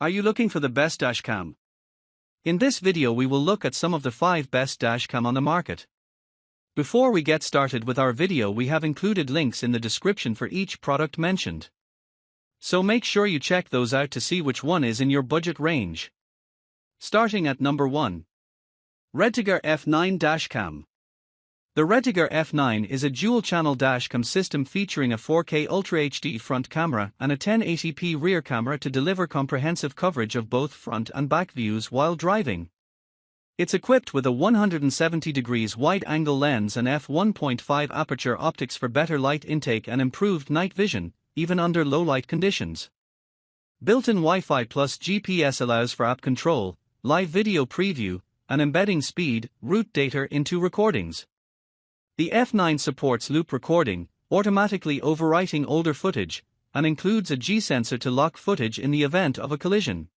Are you looking for the best dashcam? In this video we will look at some of the 5 best dashcam on the market. Before we get started with our video, we have included links in the description for each product mentioned. So make sure you check those out to see which one is in your budget range. Starting at number 1. REDTIGER F9 Dash Cam. The REDTIGER F9 is a dual-channel dashcam system featuring a 4K Ultra HD front camera and a 1080p rear camera to deliver comprehensive coverage of both front and back views while driving. It's equipped with a 170 degrees wide-angle lens and f1.5 aperture optics for better light intake and improved night vision, even under low-light conditions. Built-in Wi-Fi plus GPS allows for app control, live video preview, and embedding speed, route data into recordings. The F9 supports loop recording, automatically overwriting older footage, and includes a G-sensor to lock footage in the event of a collision.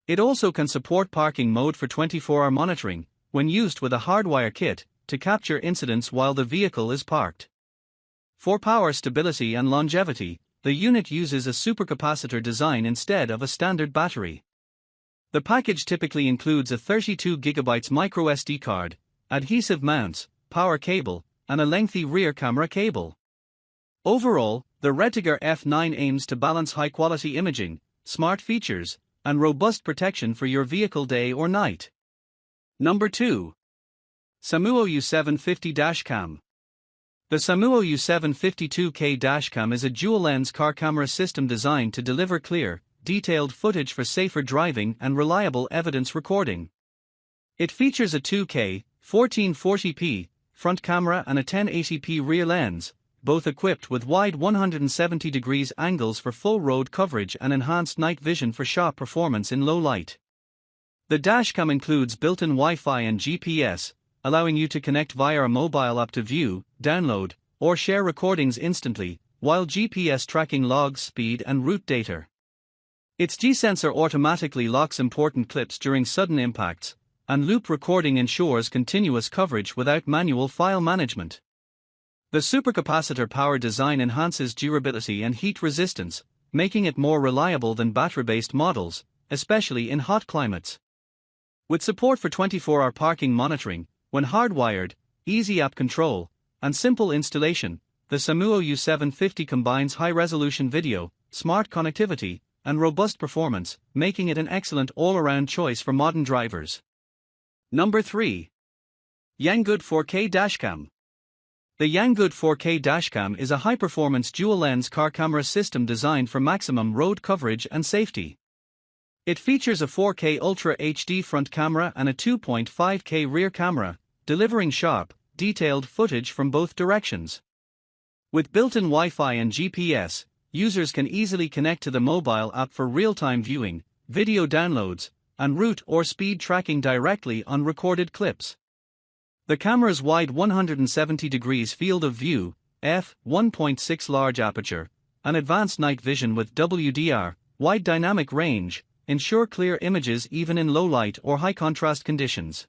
It also can support parking mode for 24-hour monitoring, when used with a hardwire kit, to capture incidents while the vehicle is parked. For power stability and longevity, the unit uses a supercapacitor design instead of a standard battery. The package typically includes a 32GB microSD card, adhesive mounts, power cable, and a lengthy rear camera cable. Overall, the REDTIGER F9 aims to balance high-quality imaging, smart features, and robust protection for your vehicle day or night. Number 2. Sameuo U750 Dash Cam. The Sameuo U752K Dash Cam is a dual-lens car camera system designed to deliver clear, detailed footage for safer driving and reliable evidence recording. It features a 2K, 1440p, front camera and a 1080p rear lens, both equipped with wide 170 degrees angles for full road coverage and enhanced night vision for sharp performance in low light. The dashcam includes built-in Wi-Fi and GPS, allowing you to connect via a mobile app to view, download, or share recordings instantly, while GPS tracking logs speed and route data. Its G-sensor automatically locks important clips during sudden impacts, and loop recording ensures continuous coverage without manual file management. The supercapacitor power design enhances durability and heat resistance, making it more reliable than battery-based models, especially in hot climates. With support for 24-hour parking monitoring, when hardwired, easy app control, and simple installation, the Sameuo U750 combines high-resolution video, smart connectivity, and robust performance, making it an excellent all-around choice for modern drivers. Number 3. Yangood 4K Dashcam. The Yangood 4K Dashcam is a high-performance dual-lens car camera system designed for maximum road coverage and safety. It features a 4K Ultra HD front camera and a 2.5K rear camera, delivering sharp, detailed footage from both directions. With built-in Wi-Fi and GPS, users can easily connect to the mobile app for real-time viewing, video downloads, and route or speed tracking directly on recorded clips. The camera's wide 170 degrees field of view, f1.6 large aperture, and advanced night vision with WDR, wide dynamic range, ensure clear images even in low light or high contrast conditions.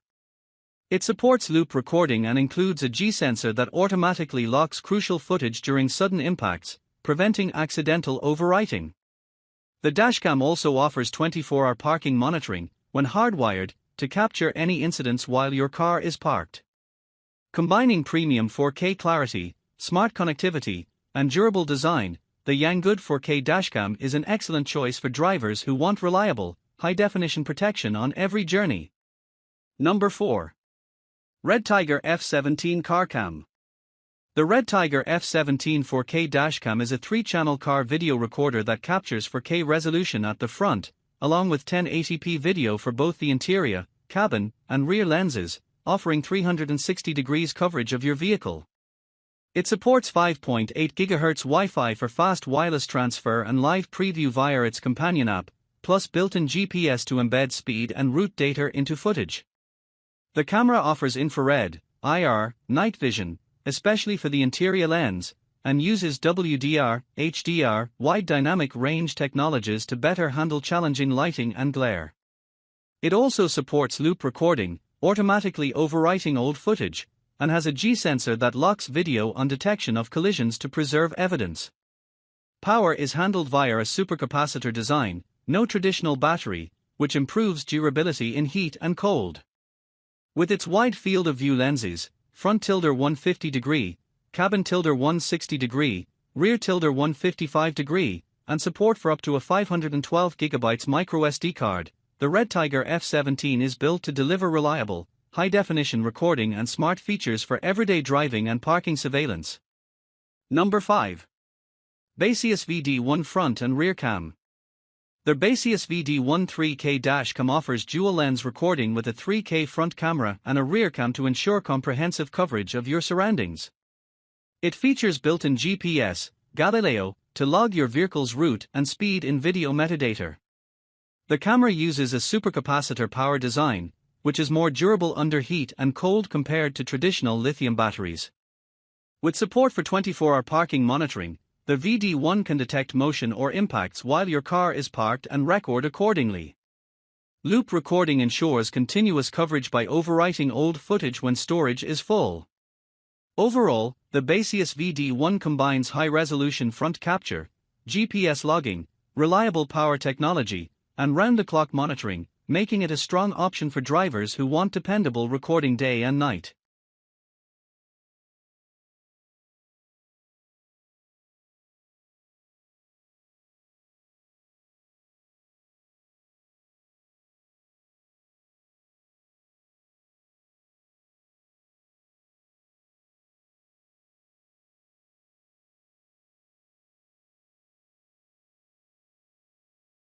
It supports loop recording and includes a G-sensor that automatically locks crucial footage during sudden impacts, preventing accidental overwriting. The dashcam also offers 24-hour parking monitoring, when hardwired, to capture any incidents while your car is parked. Combining premium 4K clarity, smart connectivity, and durable design, the Yangood 4K Dashcam is an excellent choice for drivers who want reliable, high-definition protection on every journey. Number 4. Redtiger F17 Car Cam. The Redtiger F17 4K Dashcam is a 3-channel car video recorder that captures 4K resolution at the front, along with 1080p video for both the interior, cabin, and rear lenses, offering 360 degrees coverage of your vehicle. It supports 5.8 GHz Wi-Fi for fast wireless transfer and live preview via its companion app, plus built-in GPS to embed speed and route data into footage. The camera offers infrared, IR, night vision, especially for the interior lens, and uses WDR, HDR, wide dynamic range technologies to better handle challenging lighting and glare. It also supports loop recording, automatically overwriting old footage, and has a G-sensor that locks video on detection of collisions to preserve evidence. Power is handled via a supercapacitor design, no traditional battery, which improves durability in heat and cold. With its wide field of view lenses, front tilder 150°, cabin tilder 160°, rear tilder 155°, and support for up to a 512GB microSD card, the Redtiger F17 is built to deliver reliable, high-definition recording and smart features for everyday driving and parking surveillance. Number 5. Baseus VD1 Front and Rear Cam. The Baseus VD1 3K Dash Cam offers dual-lens recording with a 3K front camera and a rear cam to ensure comprehensive coverage of your surroundings. It features built-in GPS, Galileo, to log your vehicle's route and speed in video metadata. The camera uses a supercapacitor power design, which is more durable under heat and cold compared to traditional lithium batteries. With support for 24-hour parking monitoring, the VD1 can detect motion or impacts while your car is parked and record accordingly. Loop recording ensures continuous coverage by overwriting old footage when storage is full. Overall, the Baseus VD1 combines high-resolution front capture, GPS logging, reliable power technology, and round-the-clock monitoring, making it a strong option for drivers who want dependable recording day and night.